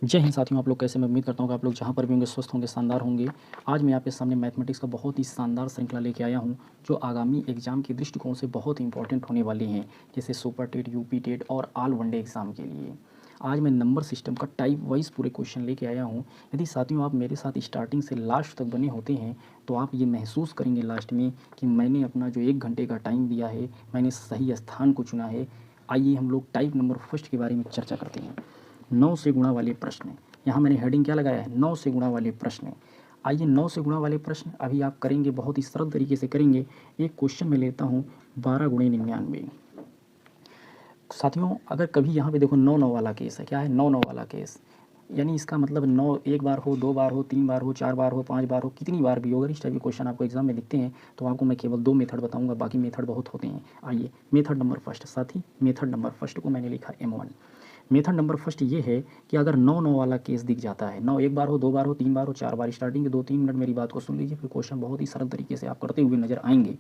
जय हिंद साथियों, आप लोग कैसे? मैं उम्मीद करता हूँ कि आप लोग जहाँ पर भी होंगे स्वस्थ होंगे, शानदार होंगे। आज मैं आपके सामने मैथमेटिक्स का बहुत ही शानदार श्रृंखला लेके आया हूँ, जो आगामी एग्जाम के दृष्टिकोण से बहुत इंपॉर्टेंट होने वाली हैं, जैसे सुपर टेट, यूपी टेट और ऑल वनडे एग्जाम के लिए। आज मैं नंबर सिस्टम का टाइप वाइज पूरे क्वेश्चन लेके आया हूँ। यदि साथियों आप मेरे साथ स्टार्टिंग से लास्ट तक बने होते हैं तो आप ये महसूस करेंगे लास्ट में कि मैंने अपना जो 1 घंटे का टाइम दिया है, मैंने सही स्थान को चुना है। आइए हम लोग टाइप नंबर फर्स्ट के बारे में चर्चा करते हैं। 9 से गुणा वाले प्रश्न। यहाँ मैंने हेडिंग क्या लगाया है? 9 से गुणा वाले प्रश्न। आइए 9 से गुणा वाले प्रश्न अभी आप करेंगे, बहुत ही सरल तरीके से करेंगे। एक क्वेश्चन मैं लेता हूँ 12 गुणे 99। साथियों अगर कभी यहाँ पे देखो 9 9 वाला केस है, क्या है? 9 9 वाला केस, यानी इसका मतलब 9 एक बार हो, 2 बार हो, 3 बार हो, 4 बार हो, 5 बार हो, कितनी बार भी हो, अगर इस टाइप के क्वेश्चन आपको एग्जाम में दिखते हैं तो आपको मैं केवल 2 मेथड बताऊंगा, बाकी मेथड बहुत होते हैं। आइए मेथड नंबर फर्स्ट। साथी मेथड नंबर फर्स्ट को मैंने लिखा M1। मेथड नंबर फर्स्ट ये है कि अगर 9 9 वाला केस दिख जाता है, 9 एक बार हो, 2 बार हो, 3 बार हो, 4 बार, स्टार्टिंग के 2 3 मिनट मेरी बात को सुन लीजिए, फिर क्वेश्चन बहुत ही सरल तरीके से आप करते हुए नजर आएंगे।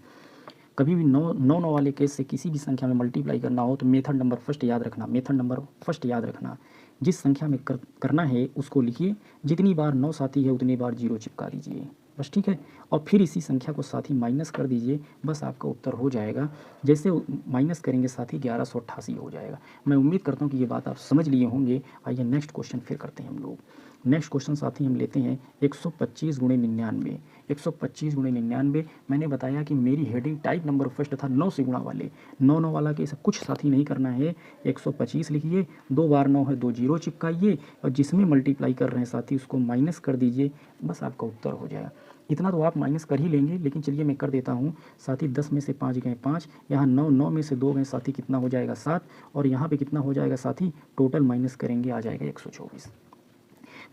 कभी भी 9 9 9 वाले केस से किसी भी संख्या में मल्टीप्लाई करना हो तो मेथड नंबर फर्स्ट याद रखना, मेथड नंबर फर्स्ट याद रखना। जिस संख्या में करना है उसको लिखिए, जितनी बार 9 साथी है उतनी बार 0 चिपका दीजिए, बस, ठीक है। और फिर इसी संख्या को साथी माइनस कर दीजिए, बस आपका उत्तर हो जाएगा। जैसे माइनस करेंगे साथी 1188 हो जाएगा। मैं उम्मीद करता हूँ कि ये बात आप समझ लिए होंगे। आइए नेक्स्ट क्वेश्चन फिर करते हैं हम लोग। नेक्स्ट क्वेश्चन साथी हम लेते हैं 125 गुणे 99। 125 गुणे 99, मैंने बताया कि मेरी हेडिंग टाइप नंबर फर्स्ट था 9 से गुणा वाले। 9 9 वाला केस कुछ साथी नहीं करना है, 125 लिखिए, 2 बार 9 है, 2 0 चिपकाइए और जिसमें मल्टीप्लाई कर रहे हैं साथी उसको माइनस कर दीजिए, बस आपका उत्तर हो जाएगा। इतना तो आप माइनस कर ही लेंगे, लेकिन चलिए मैं कर देता हूँ। साथी 10 में से 5 गए 5, यहाँ 9 9 में से 2 गए साथी, कितना हो जाएगा 7, और यहाँ पे कितना हो जाएगा साथी, टोटल माइनस करेंगे आ जाएगा 124।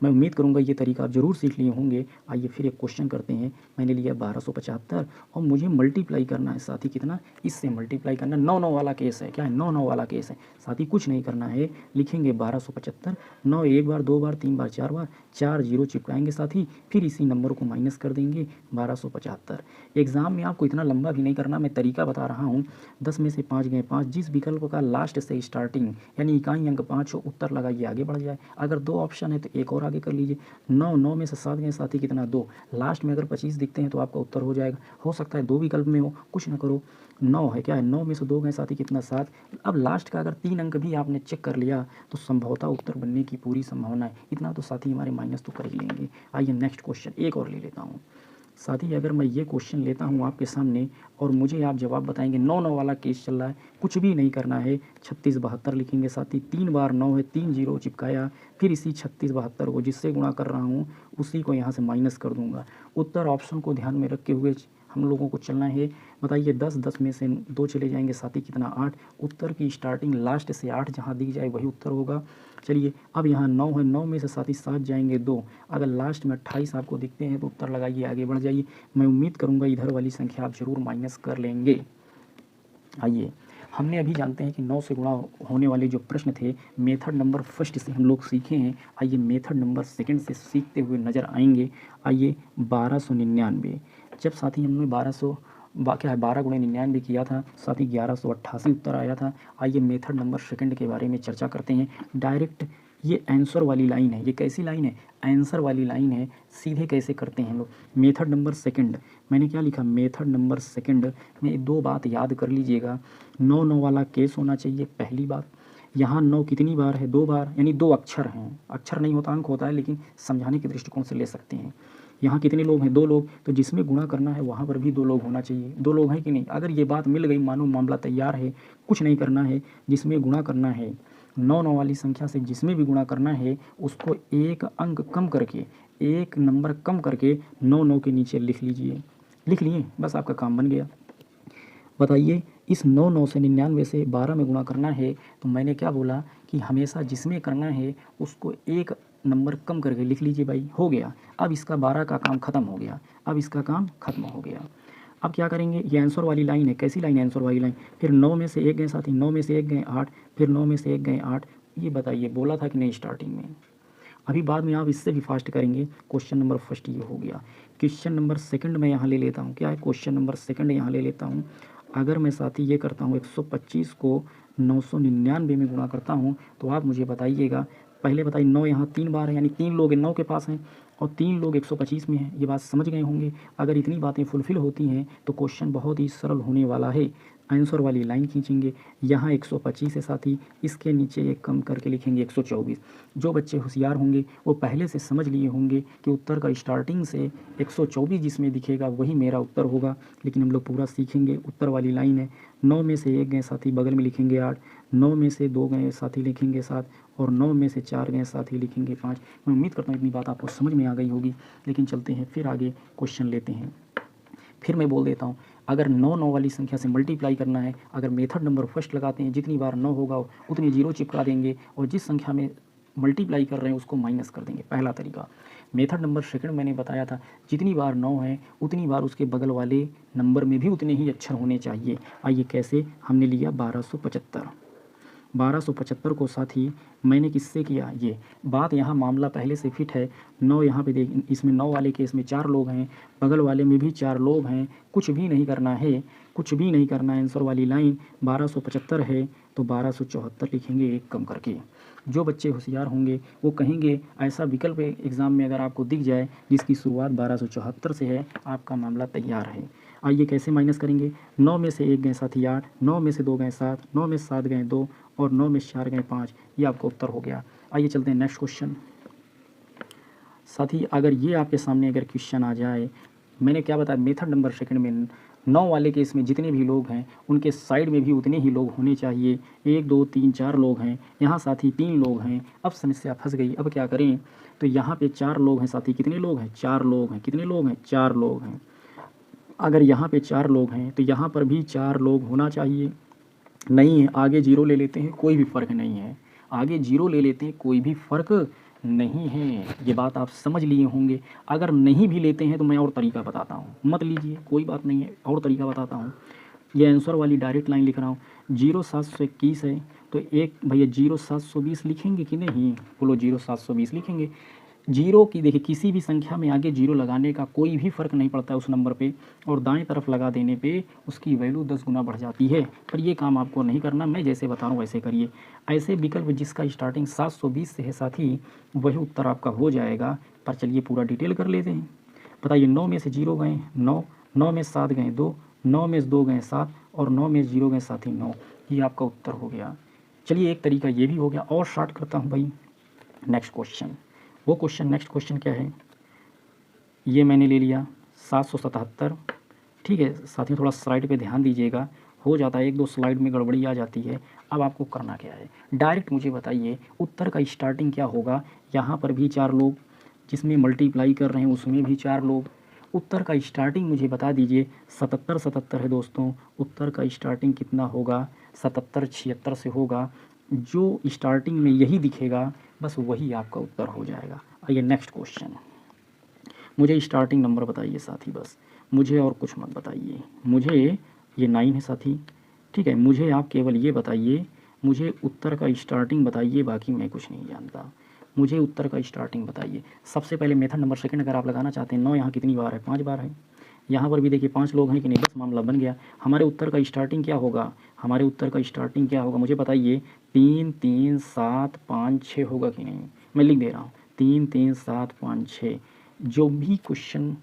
मैं उम्मीद करूंगा ये तरीका आप जरूर सीख लिए होंगे। आइए फिर एक क्वेश्चन करते हैं। मैंने लिया 1275 और मुझे मल्टीप्लाई करना है साथी, कितना? इससे मल्टीप्लाई करना। 9 9 वाला केस है, क्या है? 9 9 वाला केस है साथी, कुछ नहीं करना है, लिखेंगे 1275। 9 एक बार, 2 बार, 3 बार, 4 बार, 4 0 चिपकाएंगे साथी, फिर इसी नंबर को माइनस कर देंगे 1275। एग्जाम में आपको इतना लंबा भी नहीं करना, मैं तरीका बता रहा हूँ। 10 में से 5 गए 5, जिस विकल्प का लास्ट से स्टार्टिंग यानी इकाई अंक 5 हो, उत्तर लगाइए, आगे बढ़ जाए। अगर 2 ऑप्शन है तो एक और आगे कर लीजिए। 9 9 में से 7 गए साथी, कितना? 2। लास्ट में अगर 25 दिखते हैं तो आपका उत्तर हो जाएगा। हो सकता है 2 विकल्प में हो, कुछ ना करो। 9 है, क्या है? 9 में से 2 गए साथी, कितना? 7। अब लास्ट का अगर 3 अंक भी आपने चेक कर लिया तो संभवतः उत्तर बनने की पूरी संभावना है। इतना तो साथी हमारे माइनस तो कर ही लेंगे। आइए नेक्स्ट क्वेश्चन एक और ले लेता हूँ साथी। अगर मैं ये क्वेश्चन लेता हूँ आपके सामने और मुझे आप जवाब बताएंगे, 9 9 वाला केस चल रहा है, कुछ भी नहीं करना है, 36 72 लिखेंगे साथी, 3 बार 9 है, 3 0 चिपकाया, फिर इसी 36 72 को जिससे गुणा कर रहा हूँ उसी को यहाँ से माइनस कर दूंगा। उत्तर ऑप्शन को ध्यान में रखते हुए हम लोगों को चलना है। बताइए 10 10 में से 2 चले जाएंगे साथी, कितना? 8। उत्तर की स्टार्टिंग लास्ट से 8 जहाँ दी जाए वही उत्तर होगा। चलिए अब यहाँ 9 है, 9 में से साथी 7 जाएंगे 2, अगर लास्ट में 28 आपको दिखते हैं तो उत्तर लगाइए, आगे बढ़ जाइए। मैं उम्मीद करूँगा इधर वाली संख्या आप जरूर माइनस कर लेंगे। आइए हमने अभी जानते हैं कि 9 से गुणा होने वाले जो प्रश्न थे मेथड नंबर फर्स्ट से हम लोग सीखे हैं। आइए मेथड नंबर सेकंड से सीखते हुए नज़र आएंगे। आइए 1299, जब साथी हमने 12 गुणे 99 किया था साथी, 1188 उत्तर आया था। आइए मेथड नंबर सेकंड के बारे में चर्चा करते हैं। डायरेक्ट ये आंसर वाली लाइन है, ये कैसी लाइन है? आंसर वाली लाइन है। सीधे कैसे करते हैं हम लोग? मेथड नंबर सेकंड, मैंने क्या लिखा? मेथड नंबर सेकंड में 2 बात याद कर लीजिएगा। 9 9 वाला केस होना चाहिए, पहली बात। यहाँ 9 कितनी बार है? 2 बार, यानी 2 अक्षर हैं। अक्षर नहीं होता, अंक होता है, लेकिन समझाने के दृष्टिकोण से ले सकते हैं। यहाँ कितने लोग हैं? 2 लोग, तो जिसमें गुणा करना है वहाँ पर भी 2 लोग होना चाहिए। 2 लोग हैं कि नहीं? अगर ये बात मिल गई, मानो मामला तैयार है, कुछ नहीं करना है, जिसमें गुणा करना है 9 9 वाली संख्या से जिसमें भी गुणा करना है उसको एक अंक कम करके, एक नंबर कम करके 9 9 के नीचे लिख लीजिए। लिख लिए, बस आपका काम बन गया। बताइए इस 9 9 से 99 से 12 में गुणा करना है, तो मैंने क्या बोला कि हमेशा जिसमें करना है उसको एक नंबर कम करके लिख लीजिए भाई, हो गया। अब इसका 12 का काम खत्म हो गया, अब इसका काम खत्म हो गया। अब क्या करेंगे? ये आंसर वाली लाइन है, कैसी लाइन है? आंसर वाली लाइन। फिर 9 में से 1 गए साथी, 9 में से 1 गए 8, फिर 9 में से 1 गए 8। ये बताइए बोला था कि नहीं स्टार्टिंग में? अभी बाद में आप इससे भी फास्ट करेंगे। क्वेश्चन नंबर फर्स्ट ये हो गया। क्वेश्चन नंबर सेकंड मैं यहाँ ले लेता हूँ, क्या है? क्वेश्चन नंबर सेकंड यहाँ ले लेता हूँ। अगर मैं साथी ये करता हूँ 125 को 999 में गुणा करता हूँ तो आप मुझे बताइएगा पहले बताइए 9 यहाँ 3 बार है, यानी 3 लोग 9 के पास हैं और 3 लोग 125 में हैं। ये बात समझ गए होंगे। अगर इतनी बातें फुलफ़िल होती हैं तो क्वेश्चन बहुत ही सरल होने वाला है। आंसर वाली लाइन खींचेंगे, यहाँ 125 है साथी, इसके नीचे एक कम करके लिखेंगे 124। जो बच्चे होशियार होंगे वो पहले से समझ लिए होंगे कि उत्तर का स्टार्टिंग से 124 जिसमें दिखेगा वही मेरा उत्तर होगा, लेकिन हम लोग पूरा सीखेंगे। उत्तर वाली लाइन है, 9 में से 1 गए साथी, बगल में लिखेंगे 8, 9 में से 2 गए साथी लिखेंगे 7, और 9 में से 4 गए साथी लिखेंगे 5। मैं उम्मीद करता हूँ इतनी बात आपको समझ में आ गई होगी। लेकिन चलते हैं फिर आगे क्वेश्चन लेते हैं। फिर मैं बोल देता हूँ, अगर 9 वाली संख्या से मल्टीप्लाई करना है, अगर मेथड नंबर फर्स्ट लगाते हैं, जितनी बार 9 होगा उतनी जीरो चिपका देंगे और जिस संख्या में मल्टीप्लाई कर रहे हैं उसको माइनस कर देंगे। पहला तरीका। मेथड नंबर सेकंड मैंने बताया था, जितनी बार 9 है उतनी बार उसके बगल वाले नंबर में भी उतने ही अक्षर होने चाहिए। आइए कैसे, हमने लिया 1275। 1275 को साथी मैंने किससे किया, ये बात यहाँ मामला पहले से फिट है। 9 यहाँ पे देख, इसमें 9 वाले केस में 4 लोग हैं, बगल वाले में भी 4 लोग हैं, कुछ भी नहीं करना है, कुछ भी नहीं करना है। आंसर वाली लाइन 1275 है तो 1274 लिखेंगे एक कम करके। जो बच्चे होशियार होंगे वो कहेंगे ऐसा विकल्प एग्ज़ाम में अगर आपको दिख जाए जिसकी शुरुआत 1274 से है, आपका मामला तैयार है। आइए कैसे माइनस करेंगे, 9 में से 1 गए साथी 8, 9 में से 2 गए 7, 9 में से 7 गए 2 और 9 में से 4 गए 5। ये आपका उत्तर हो गया। आइए चलते हैं नेक्स्ट क्वेश्चन। साथी अगर ये आपके सामने अगर क्वेश्चन आ जाए, मैंने क्या बताया मेथड नंबर सेकंड में 9 वाले केस में जितने भी लोग हैं उनके साइड में भी उतने ही लोग होने चाहिए। 1 2 3 4 लोग हैं, यहाँ साथी 3 लोग हैं। अब समस्या फंस गई, अब क्या करें, तो यहाँ पे 4 लोग हैं साथी, कितने लोग हैं, 4 लोग हैं, कितने लोग हैं, 4 लोग हैं। अगर यहाँ पे 4 लोग हैं तो यहाँ पर भी 4 लोग होना चाहिए, नहीं है, आगे जीरो ले लेते हैं, कोई भी फ़र्क नहीं है, आगे जीरो ले लेते हैं, कोई भी फ़र्क नहीं है। ये बात आप समझ लिए होंगे। अगर नहीं भी लेते हैं तो मैं और तरीका बताता हूँ, मत लीजिए कोई बात नहीं है, और तरीका बताता हूँ। ये आंसर वाली डायरेक्ट लाइन लिख रहा हूँ, 0721 है तो एक भैया 0720 लिखेंगे कि नहीं, बोलो 0720 लिखेंगे। जीरो की देखिए, किसी भी संख्या में आगे जीरो लगाने का कोई भी फ़र्क नहीं पड़ता है उस नंबर पे, और दाएं तरफ लगा देने पे उसकी वैल्यू 10 गुना बढ़ जाती है। पर ये काम आपको नहीं करना, मैं जैसे बता रहा हूँ वैसे करिए। ऐसे विकल्प जिसका स्टार्टिंग 720 से है साथी, वही उत्तर आपका हो जाएगा। पर चलिए पूरा डिटेल कर लेते हैं। बताइए 9 में से जीरो गए 9, 9 में 7 गए 2, 9 में 2 गए 7 और 9 में जीरो गए साथी 9। ये आपका उत्तर हो गया। चलिए एक तरीका ये भी हो गया, और शॉर्ट करता हूँ भाई। नेक्स्ट क्वेश्चन, वो क्वेश्चन नेक्स्ट क्वेश्चन क्या है, ये मैंने ले लिया 777। ठीक है साथियों, थोड़ा स्लाइड पे ध्यान दीजिएगा, हो जाता है 1-2 स्लाइड में गड़बड़ी आ जाती है। अब आपको करना क्या है, डायरेक्ट मुझे बताइए उत्तर का स्टार्टिंग क्या होगा। यहाँ पर भी 4 लोग, जिसमें मल्टीप्लाई कर रहे हैं उसमें भी 4 लोग। उत्तर का स्टार्टिंग मुझे बता दीजिए, 77 है दोस्तों, उत्तर का स्टार्टिंग कितना होगा, 77 से होगा। जो स्टार्टिंग में यही दिखेगा बस वही आपका उत्तर हो जाएगा। आइए नेक्स्ट क्वेश्चन, मुझे स्टार्टिंग नंबर बताइए साथी, बस मुझे और कुछ मत बताइए। मुझे ये 9 है साथी, ठीक है, मुझे आप केवल ये बताइए, मुझे उत्तर का स्टार्टिंग बताइए, बाकी मैं कुछ नहीं जानता। मुझे उत्तर का स्टार्टिंग बताइए। सबसे पहले मेथड नंबर सेकंड अगर आप लगाना चाहते हैं, 9 यहाँ कितनी बार है, 5 बार है। यहाँ पर भी देखिए 5 लोग हैं कि नहीं, बस मामला बन गया। हमारे उत्तर का स्टार्टिंग क्या होगा, हमारे उत्तर का स्टार्टिंग क्या होगा मुझे बताइए, 3 3 7 5 6 होगा कि नहीं। मैं लिख दे रहा हूँ 3 3 7 5 6। जो भी क्वेश्चन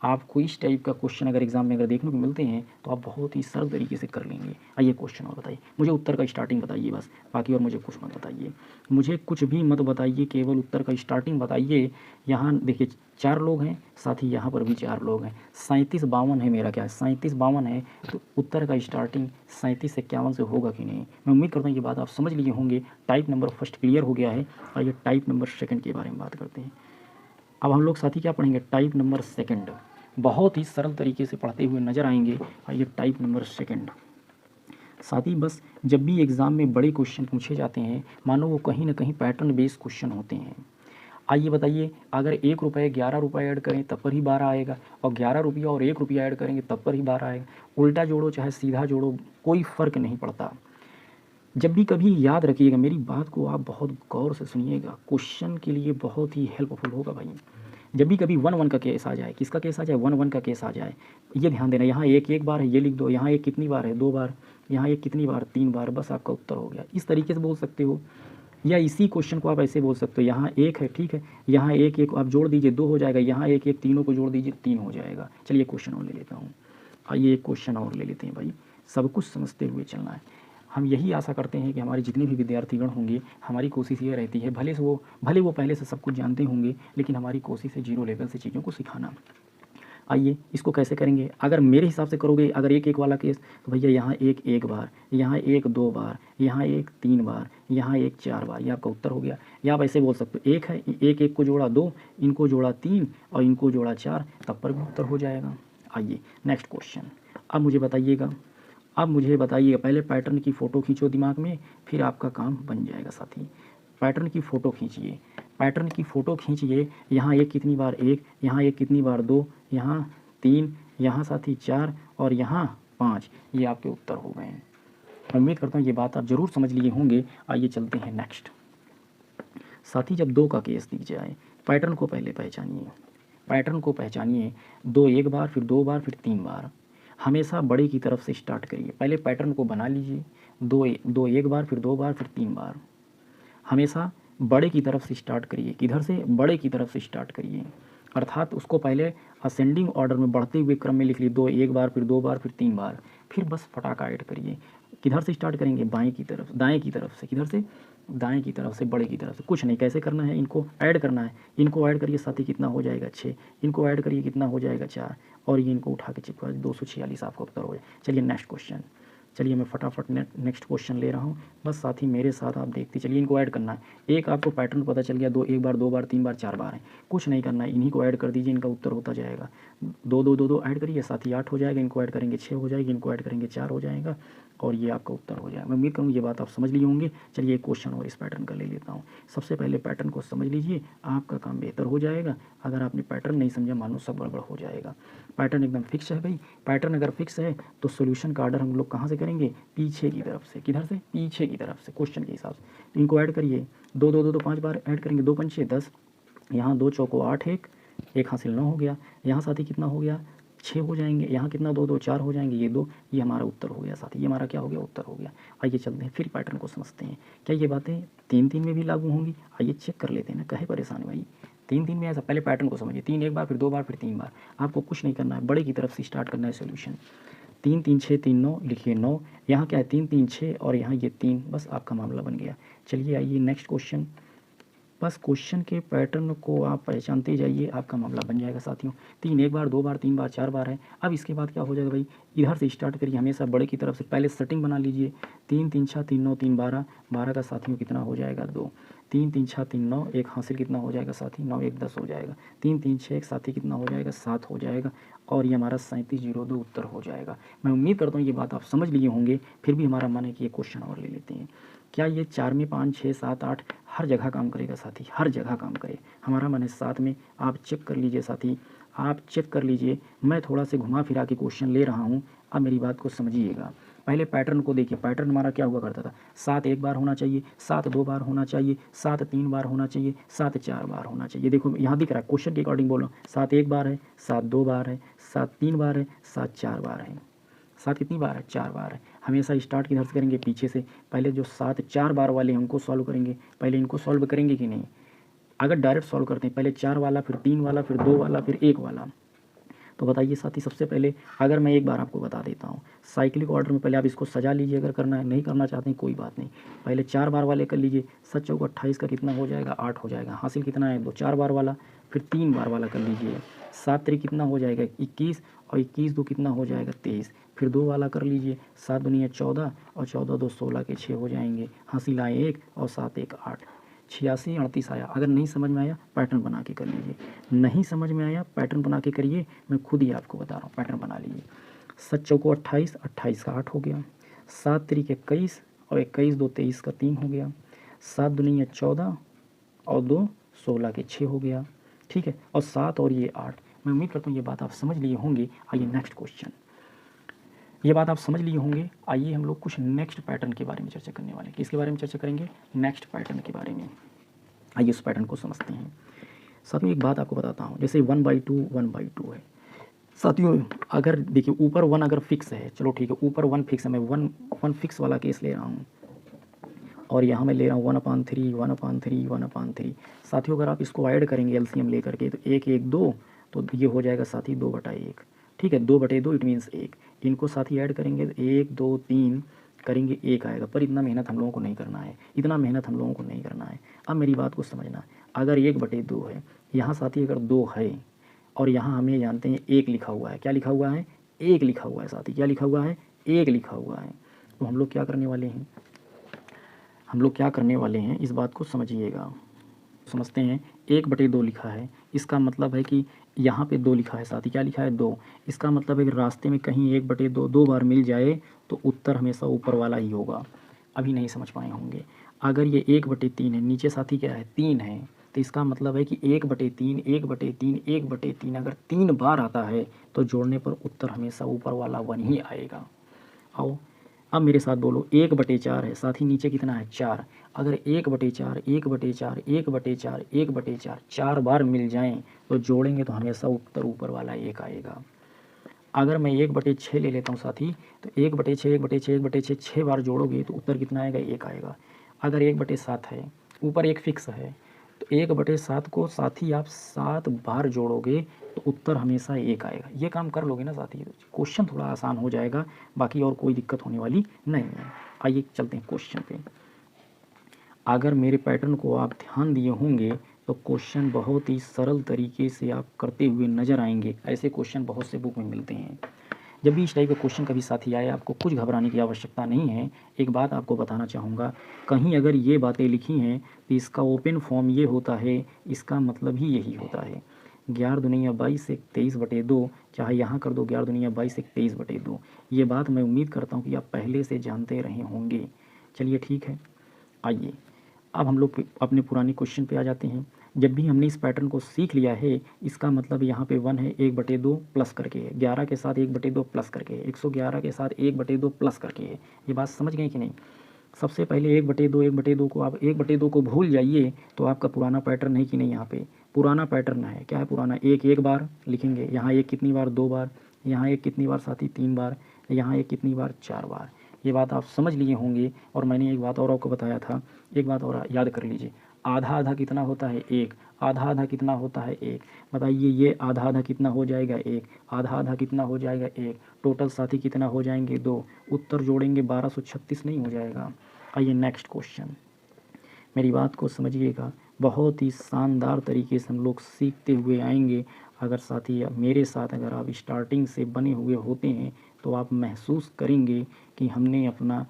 आपको इस टाइप का क्वेश्चन अगर एग्जाम में अगर देखने को मिलते हैं तो आप बहुत ही सरल तरीके से कर लेंगे। आइए क्वेश्चन और बताइए, मुझे उत्तर का स्टार्टिंग बताइए बस, बाकी और मुझे कुछ मत बताइए, मुझे कुछ भी मत बताइए, केवल उत्तर का स्टार्टिंग बताइए। यहाँ देखिए 4 लोग हैं, साथ ही यहाँ पर भी 4 लोग हैं। 37 52 है मेरा, क्या है 37 52 है, तो उत्तर का स्टार्टिंग 37 51 से होगा कि नहीं। मैं उम्मीद करता हूँ ये बात आप समझ लिए होंगे। टाइप नंबर फर्स्ट क्लियर हो गया है। आइए टाइप नंबर सेकंड के बारे में बात करते हैं। अब हम लोग साथी क्या पढ़ेंगे, टाइप नंबर सेकंड, बहुत ही सरल तरीके से पढ़ते हुए नजर आएंगे। आइए टाइप नंबर सेकंड साथी, बस जब भी एग्ज़ाम में बड़े क्वेश्चन पूछे जाते हैं, मानो वो कहीं ना कहीं पैटर्न बेस्ड क्वेश्चन होते हैं। आइए बताइए, अगर 1 रुपये 11 रुपये ऐड करें तब पर ही 12 आएगा, और 11 रुपया और 1 रुपया ऐड करेंगे तब पर ही 12 आएगा। उल्टा जोड़ो चाहे सीधा जोड़ो, कोई फ़र्क नहीं पड़ता। जब भी कभी याद रखिएगा, मेरी बात को आप बहुत गौर से सुनिएगा, क्वेश्चन के लिए बहुत ही हेल्पफुल होगा भाई। जब भी कभी 1 1 का केस आ जाए, किसका केस आ जाए, 1 1 का केस आ जाए, ये ध्यान देना, यहाँ एक बार है ये लिख दो, यहाँ एक कितनी बार है 2 बार, यहाँ एक कितनी बार 3 बार, बस आपका उत्तर हो गया। इस तरीके से बोल सकते हो या इसी क्वेश्चन को आप ऐसे बोल सकते हो, यहाँ एक है, ठीक है, यहाँ एक एक आप जोड़ दीजिए 2 हो जाएगा, यहाँ एक एक तीनों को जोड़ दीजिए 3 हो जाएगा। चलिए क्वेश्चन और ले लेता हूँ। आइए एक क्वेश्चन और ले लेते हैं भाई, सब कुछ समझते हुए चलना है। हम यही आशा करते हैं कि हमारे जितने भी विद्यार्थीगण होंगे, हमारी कोशिश ये रहती है, भले वो पहले से सब कुछ जानते होंगे, लेकिन हमारी कोशिश है जीरो लेवल से चीज़ों को सिखाना। आइए इसको कैसे करेंगे, अगर मेरे हिसाब से करोगे, अगर एक एक वाला केस, तो भैया यहाँ एक बार, यहाँ एक 2 बार, यहाँ एक 3 बार, यहाँ एक 4 बार, ये आपका उत्तर हो गया। या आप ऐसे बोल सकते हो, एक है, एक एक को जोड़ा 2, इनको जोड़ा 3 और इनको जोड़ा 4, तब पर भी उत्तर हो जाएगा। आइए नेक्स्ट क्वेश्चन। अब मुझे बताइएगा, पहले पैटर्न की फ़ोटो खींचो दिमाग में, फिर आपका काम बन जाएगा साथी। पैटर्न की फ़ोटो खींचिए, पैटर्न की फ़ोटो खींचिए। यहाँ एक कितनी बार 1, यहाँ एक कितनी बार 2, यहाँ 3, यहाँ साथी 4 और यहाँ 5, ये आपके उत्तर हो गए हैं। मैं उम्मीद करता हूँ ये बात आप ज़रूर समझ लिए होंगे। आइए चलते हैं नेक्स्ट। साथी जब 2 का केस दिख जाए, पैटर्न को पहले पहचानिए, पैटर्न को पहचानिए। 2 एक बार, फिर 2 बार, फिर 3 बार। हमेशा बड़े की तरफ से स्टार्ट करिए, पहले पैटर्न को बना लीजिए। 2 एक बार, फिर 2 बार, फिर 3 बार। हमेशा बड़े की तरफ से स्टार्ट करिए, किधर से, बड़े की तरफ से स्टार्ट करिए, अर्थात उसको पहले असेंडिंग ऑर्डर में बढ़ते हुए क्रम में लिख लीजिए। 2 एक बार, फिर 2 बार, फिर 3 बार, फिर बस फटाका ऐड करिए। किधर से स्टार्ट करेंगे, बाएं की तरफ, दाएं की तरफ से, किधर से, दाएं की तरफ से, बड़े की तरफ से। कुछ नहीं, कैसे करना है, इनको ऐड करना है। इनको ऐड करिए साथी, कितना हो जाएगा 6, इनको ऐड करिए कितना हो जाएगा 4, और ये इनको उठा के चिपका 246 आपका उत्तर हो जाए। चलिए नेक्स्ट क्वेश्चन, चलिए मैं फटाफट नेक्स्ट क्वेश्चन ले रहा हूँ, बस साथी मेरे साथ आप देखते चलिए। इनको ऐड करना है, एक आपको पैटर्न पता चल गया, 2 एक बार, 2 बार, 3 बार, 4 बार है, कुछ नहीं करना है, इन्हीं को ऐड कर दीजिए, इनका उत्तर होता जाएगा। 2 2 2 2 ऐड करिए साथी, 8 हो जाएगा, इनको ऐड करेंगे 6 हो जाएगी, इनको ऐड करेंगे 4 हो जाएगा, और ये आपका उत्तर हो जाएगा। मैं उम्मीद करूँ ये बात आप समझ लिए होंगे। चलिए एक क्वेश्चन और इस पैटर्न का ले लेता हूँ। सबसे पहले पैटर्न को समझ लीजिए, आपका काम बेहतर हो जाएगा। अगर आपने पैटर्न नहीं समझा, मानो सब गड़बड़ हो जाएगा। पैटर्न एकदम फिक्स है भाई, पैटर्न अगर फिक्स है तो सोल्यूशन का ऑर्डर हम लोग कहाँ से करेंगे, पीछे की तरफ से। किधर से, पीछे की तरफ से, क्वेश्चन के हिसाब से। इनको ऐड करिए, 2 2 2 2 5 बार ऐड करेंगे, 2 पंचे 10, यहाँ 2 चौको 8, एक हासिल 9 हो गया, यहाँ साथी कितना हो गया 6 हो जाएंगे, यहाँ कितना 2 2 4 हो जाएंगे, ये 2, ये हमारा उत्तर हो गया साथी, ये हमारा क्या हो गया, उत्तर हो गया। आइए चलते हैं फिर पैटर्न को समझते हैं, क्या ये बातें 3 3 में भी लागू होंगी। आइए चेक कर लेते हैं ना, कहे परेशान भाई, 3 3 में ऐसा। पहले पैटर्न को समझिए, 3 एक बार, फिर 2 बार, फिर 3 बार। आपको कुछ नहीं करना है, बड़े की तरफ से स्टार्ट करना है सोल्यूशन। 3 3 6 3 9 लिखिए 9, यहाँ क्या है 3 3 6 और यहाँ ये 3, बस आपका मामला बन गया। चलिए आइए नेक्स्ट क्वेश्चन, बस क्वेश्चन के पैटर्न को आप पहचानते जाइए, आपका मामला बन जाएगा साथियों। 3 एक बार, 2 बार, 3 बार, 4 बार है। अब इसके बाद क्या हो जाएगा भाई, इधर से स्टार्ट करिए, हमेशा बड़े की तरफ से पहले सेटिंग बना लीजिए। 3 3 6 3 9 3 12, 12 का साथियों कितना हो जाएगा 2, 3 3 6 3 9, एक हासिल कितना हो जाएगा साथी 9 1 10 हो जाएगा, 3 3 6 एक साथी कितना हो जाएगा 7 हो जाएगा, और ये हमारा 3702 उत्तर हो जाएगा। मैं उम्मीद करता हूँ ये बात आप समझ लिए होंगे। फिर भी हमारा मन है कि ये क्वेश्चन और ले लेते हैं। क्या ये 4 में 5 6 7 8 हर जगह काम करेगा साथी, हर जगह काम करे। हमारा मन है 7 में, आप चेक कर लीजिए साथी, आप चेक कर लीजिए। मैं थोड़ा से घुमा फिरा के क्वेश्चन ले रहा हूँ, अब मेरी बात को समझिएगा। पहले पैटर्न को देखिए, पैटर्न हमारा क्या हुआ करता था, 7 एक बार होना चाहिए, 7 2 बार होना चाहिए, 7 3 बार होना चाहिए, 7 4 बार होना चाहिए। देखो यहाँ दिख रहा है, क्वेश्चन के अकॉर्डिंग बोल रहा हूँ, 7 एक बार है, 7 2 बार है, 7 3 बार है, 7 4 बार है। 7 कितनी बार है, 4 बार है। हमेशा स्टार्ट किधर से करेंगे, पीछे से। पहले जो 7 4 बार वाले हमको सॉल्व करेंगे, पहले इनको सॉल्व करेंगे कि नहीं। अगर डायरेक्ट सॉल्व करते हैं, पहले 4 वाला, फिर 3 वाला, फिर 2 वाला, फिर 1 वाला, तो बताइए साथी। सबसे पहले अगर मैं एक बार आपको बता देता हूँ, साइक्लिक ऑर्डर में पहले आप इसको सजा लीजिए, अगर करना है, नहीं करना चाहते हैं कोई बात नहीं। पहले 4 बार वाले कर लीजिए, 7 चौको 28 का कितना हो जाएगा 8 हो जाएगा, हासिल कितना है 2, 4 बार वाला, फिर 3 बार वाला कर लीजिए, 7 3 कितना हो जाएगा 21, और 21 2 कितना हो जाएगा 23, फिर 2 वाला कर लीजिए, 7 दूनी 14 और 14 2 16 के 6 हो जाएंगे, हासिल आए 1 और 7 1 8, 86 38 आया। अगर नहीं समझ में आया पैटर्न बना के कर लीजिए, नहीं समझ में आया पैटर्न बना के करिए, मैं खुद ही आपको बता रहा हूँ, पैटर्न बना लीजिए। 7 चौको 28, 28 का 8 हो गया, 7 3 21 और 21 2 23 का 3 हो गया, 7 दूनी 14 और 2 16 के 6 हो गया, ठीक है, और 7 और ये 8। मैं उम्मीद करता हूँ ये बात आप समझ लिए होंगे। आइए नेक्स्ट क्वेश्चन, ये बात आप समझ लिए होंगे। आइए हम लोग कुछ नेक्स्ट पैटर्न के बारे में चर्चा करने वाले हैं। किसके बारे में चर्चा करेंगे, नेक्स्ट पैटर्न के बारे में। आइए उस पैटर्न को समझते हैं। साथियों एक बात आपको बताता हूँ, जैसे 1/2 1/2 है साथियों। अगर देखिए ऊपर 1 अगर फिक्स है, चलो ठीक है, ऊपर 1 फिक्स है, मैं 1 फिक्स वाला केस ले रहा हूँ, और यहाँ मैं ले रहा हूँ 1/3 1/3 1/3। साथियों अगर आप इसको ऐड करेंगे एलसीएम लेकर के तो 1 1 2, तो ये हो जाएगा साथी 2/1। ठीक है, 2/2 इट मीन्स 1। इनको साथी ऐड करेंगे तो 1 2 3 करेंगे 1 आएगा। पर इतना मेहनत हम लोगों को नहीं करना है, इतना मेहनत हम लोगों को नहीं करना है। अब मेरी बात को समझना, अगर 1/2 है, यहाँ साथी अगर 2 है और यहाँ हमें जानते हैं 1 लिखा हुआ है। क्या लिखा हुआ है? 1 लिखा हुआ है साथी। क्या लिखा हुआ है? 1 लिखा हुआ है। तो हम लोग क्या करने वाले हैं, हम लोग क्या करने वाले हैं, इस बात को समझिएगा। समझते हैं, 1/2 लिखा है, इसका मतलब है कि यहाँ पे 2 लिखा है साथी। क्या लिखा है? 2। इसका मतलब है कि रास्ते में कहीं 1/2 2 बार मिल जाए तो उत्तर हमेशा ऊपर वाला ही होगा। अभी नहीं समझ पाए होंगे। अगर ये 1/3 है, नीचे साथी क्या है? 3 है, तो इसका मतलब है कि 1/3 1/3 1/3 अगर 3 बार आता है तो जोड़ने पर उत्तर हमेशा ऊपर वाला 1 ही आएगा। आओ अब मेरे साथ बोलो, 1/4 है साथी, नीचे कितना है? 4। अगर 1/4 1/4 1/4 1/4 4 बार मिल जाएं तो जोड़ेंगे तो हमेशा उत्तर ऊपर वाला 1 आएगा। अगर मैं 1/6 ले लेता हूँ साथी, तो 1/6 1/6 1/6 6 बार जोड़ोगे तो उत्तर कितना आएगा? 1 आएगा। अगर 1/7 है, ऊपर 1 फिक्स है, तो 1/7 को साथी आप 7 बार जोड़ोगे तो उत्तर हमेशा 1 आएगा। ये काम कर लोगे ना साथी, क्वेश्चन थोड़ा आसान हो जाएगा, बाकी और कोई दिक्कत होने वाली नहीं है। आइए चलते हैं क्वेश्चन पे। अगर मेरे पैटर्न को आप ध्यान दिए होंगे तो क्वेश्चन बहुत ही सरल तरीके से आप करते हुए नज़र आएंगे। ऐसे क्वेश्चन बहुत से बुक में मिलते हैं। जब भी इस टाइप का क्वेश्चन कभी साथी आए, आपको कुछ घबराने की आवश्यकता नहीं है। एक बात आपको बताना चाहूँगा, कहीं अगर ये बातें लिखी हैं तो इसका ओपन फॉर्म ये होता है, इसका मतलब ही यही होता है। 11 दूनी 22 से 23/2, चाहे यहाँ कर दो 11 दूनी 22 से 23/2। ये बात मैं उम्मीद करता हूँ कि आप पहले से जानते रहे होंगे। चलिए ठीक है, आइए अब हम लोग अपने पुराने क्वेश्चन पे आ जाते हैं। जब भी हमने इस पैटर्न को सीख लिया है, इसका मतलब यहाँ पे 1 है 1/2 प्लस करके है, 11 के साथ 1/2 प्लस करके है, 111 के साथ 1/2 प्लस करके है। ये बात समझ गए कि नहीं? सबसे पहले 1/2 को आप 1/2 को भूल जाइए तो आपका पुराना पैटर्न है कि नहीं? यहाँ पे पुराना पैटर्न है। क्या है पुराना? 1 बार लिखेंगे, यहाँ 1 कितनी बार? 2 बार, यहाँ 1 कितनी बार साथी? 3 बार, यहाँ 1 कितनी बार? 4 बार। ये बात आप समझ लिए होंगे। और मैंने एक बात और आपको बताया था, एक बात और याद कर लीजिए, आधा आधा कितना होता है? 1। आधा आधा कितना होता है? 1। बताइए, ये आधा आधा कितना हो जाएगा? 1। आधा आधा कितना हो जाएगा? 1। टोटल साथी कितना हो जाएंगे? 2। उत्तर जोड़ेंगे 1236 नहीं हो जाएगा? आइए नेक्स्ट क्वेश्चन, मेरी बात को समझिएगा। बहुत ही शानदार तरीके से हम लोग सीखते हुए आएंगे। अगर साथी मेरे साथ अगर आप स्टार्टिंग से बने हुए होते हैं तो आप महसूस करेंगे कि हमने अपना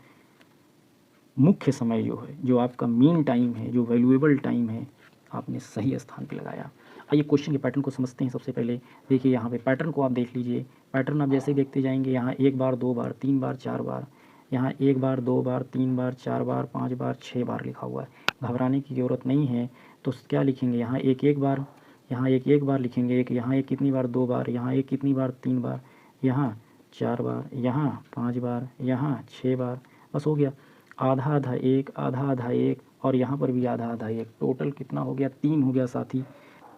मुख्य समय जो है, जो आपका मेन टाइम है, जो वैल्यूएबल टाइम है, आपने सही स्थान पे लगाया। आइए क्वेश्चन के पैटर्न को समझते हैं। सबसे पहले देखिए, यहाँ पे पैटर्न को आप देख लीजिए। पैटर्न आप जैसे ही देखते जाएंगे, यहाँ 1 बार 2 बार 3 बार 4 बार, यहाँ 1 बार 2 बार 3 बार 4 बार 5 बार 6 बार लिखा हुआ है। घबराने की ज़रूरत नहीं है। तो क्या लिखेंगे? यहाँ 1 बार, यहाँ 1 बार लिखेंगे, एक यहाँ 1 कितनी बार? 2 बार, यहाँ 1 कितनी बार? 3 बार, यहाँ 4 बार, यहाँ 5 बार, यहाँ 6 बार। बस हो गया। आधा आधा 1, आधा आधा 1, और यहाँ पर भी आधा आधा 1। टोटल कितना हो गया? 3 हो गया साथी।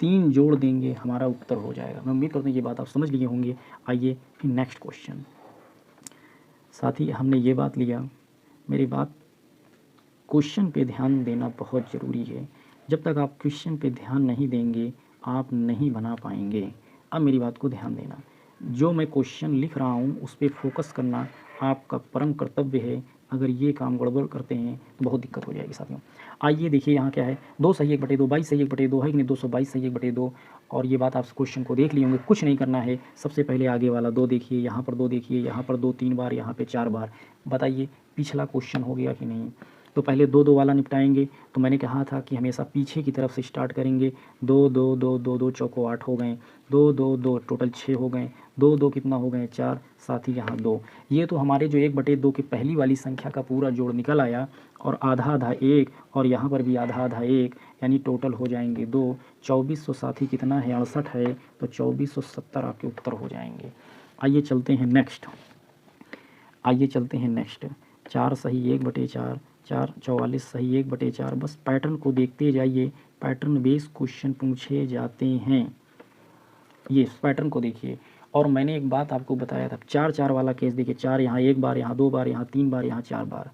3 जोड़ देंगे, हमारा उत्तर हो जाएगा। मैं उम्मीद करता हूँ ये बात आप समझ लिए होंगे। आइए फिर नेक्स्ट क्वेश्चन। साथी हमने ये बात लिया, मेरी बात, क्वेश्चन पे ध्यान देना बहुत ज़रूरी है। जब तक आप क्वेश्चन पे ध्यान नहीं देंगे आप नहीं बना पाएंगे। अब मेरी बात को ध्यान देना, जो मैं क्वेश्चन लिख रहा हूँ उस पर फोकस करना आपका परम कर्तव्य है। अगर ये काम गड़बड़ करते हैं तो बहुत दिक्कत हो जाएगी साथियों। आइए देखिए, यहाँ क्या है? 2 सही 1/2, 22 सही 1/2 है कि नहीं? 222 सही 1/2। और ये बात आप क्वेश्चन को देख लिए होंगे, कुछ नहीं करना है। सबसे पहले आगे वाला 2 देखिए, यहाँ पर 2 देखिए, यहाँ पर 2 3 बार, यहाँ पे 4 बार। बताइए पिछला क्वेश्चन हो गया कि नहीं? तो पहले 2 2 वाला निपटाएंगे। तो मैंने कहा था कि हमेशा पीछे की तरफ से स्टार्ट करेंगे। 2 2 2 2 2 चौको 8 हो गए, 2 2 2 टोटल 6 हो गए, 2 2 कितना हो गए? 4। साथ ही यहाँ 2। ये तो हमारे जो 1/2 की पहली वाली संख्या का पूरा जोड़ निकल आया, और आधा आधा 1, और यहाँ पर भी आधा आधा 1, यानी टोटल हो जाएंगे 2। 2400 साथी कितना है? 68 है, तो 2470 आपके उत्तर हो जाएंगे। आइए चलते हैं नेक्स्ट, आइए चलते हैं नेक्स्ट। 4 सही 1/4, 4 44 सही 1/4। बस पैटर्न को देखते जाइए, पैटर्न बेस्ड क्वेश्चन पूछे जाते हैं। ये पैटर्न को देखिए। और मैंने एक बात आपको बताया था, 4 4 वाला केस देखिए, 4 यहाँ 1 बार, यहाँ 2 बार, यहाँ 3 बार, यहाँ 4 बार।